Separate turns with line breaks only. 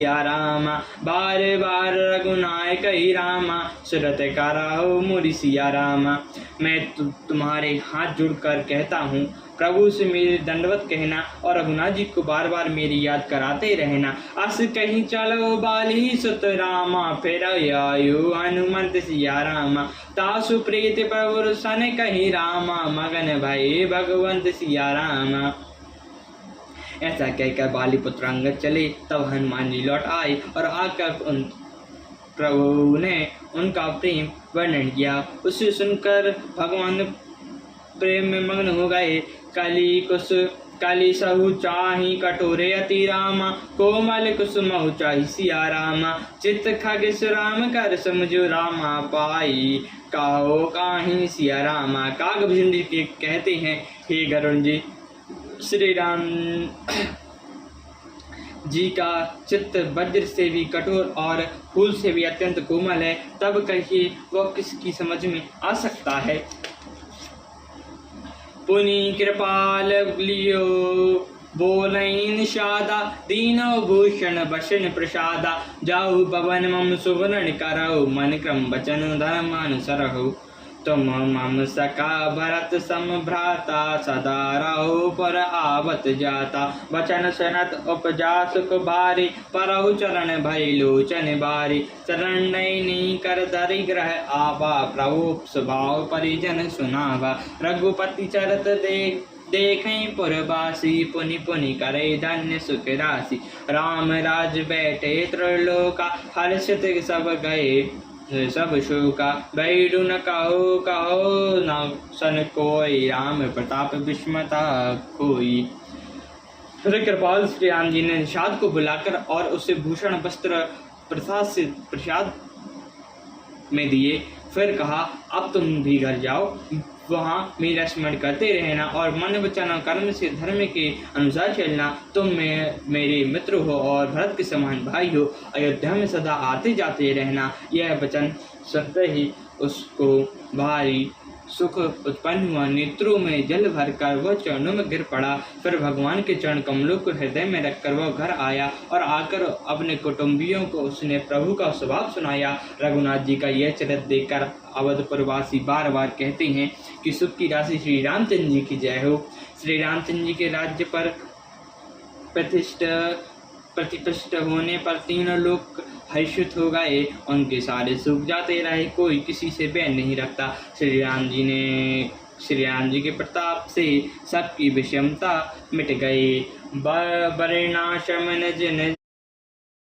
सिया रामा, बार बार रघुनायक ही रामा, सुरत कराओ मोरी सिया रामा। मैं तुम्हारे हाथ जुड़कर कहता हूँ, प्रभु से मेरे दंडवत कहना और रघुनाथ जी को बार बार मेरी याद कराते रहना। अस कहीं चलो बाली सुत रामा, फिर आयु हनुमंत सिया रामा, तासु प्रीत प्रभु सन कहीं रामा, मगन भई भगवंत सिया रामा। ऐसा कहकर बाली पुत्र अंगद चले। तब हनुमान जी लौट आए और आकर उन प्रभु ने उनका प्रेम वर्णन किया। उसे सुनकर भगवान प्रेम में मग्न हो गए। कली सहु चाही कठोरे अति रामा, कोमल कुसुमहु चाही सिया रामा, चित्त खगेश राम कर समझो रामा, पाई कहो काहि सिया रामा। कागभूषण जी कहते हैं, हे गरुण जी, श्री राम जी का चित्त वज्र से भी कठोर और फूल से भी अत्यंत कोमल है, तब कहिए वह किसकी समझ में आ सकता है। पुनि कृपाल लियो बोलैन शादा, दीनो भूषण बसन प्रसादा, जाऊ पवन मम सुवर्ण करऊ, मन क्रम वचन धर्म अनुसरहु। तुम मम सका भरत सम भ्राता, सदा रहो पर आवत जाता, वचन सनत उपजा सुख भारी, परहु चरण भय लोचन बारी, चरण नैनी कर धरि ग्रह आवा, प्रभु स्वभाव परिजन सुनावा, रघुपति चरत देखें पुरवासी, पुनि पुनि करे धन्य सुख राशि, राम राज बैठे त्रिलोका, हर्षित सब गए सब शोका, बैरु न कहो कहो न सन कोई, राम प्रताप विस्मता कोई। फिर कृपाल श्री राम जी ने निषाद को बुलाकर और उसे भूषण वस्त्र प्रसाद में दिए। फिर कहा, अब तुम भी घर जाओ, वहाँ मेरा स्मरण करते रहना और मन वचन और कर्म से धर्म के अनुसार चलना। तुम मेरे मित्र हो और भरत के समान भाई हो, अयोध्या में सदा आते जाते रहना। यह वचन सुनते ही उसको भारी सुख उत्पन्न हुआ, नेत्रों में जल भरकर वह चरणों में गिर पड़ा। फिर भगवान के चरण कमलों को हृदय में रखकर वह घर आया और आकर अपने कुटुंबियों को उसने प्रभु का स्वभाव सुनाया। रघुनाथ जी का यह चरित्र देखकर अवधपुरवासी बार बार कहते हैं कि सुख की राशि श्री रामचंद्र जी की जय हो। श्री रामचंद्र जी के राज्य पर प्रतिष्ठित होने पर तीनों लोग हर्षित हो गए, उनके सारे सुख जाते रहे, कोई किसी से बैर नहीं रखता। श्री राम जी के प्रताप से सबकी विषमता मिट गई। बरनाशम निज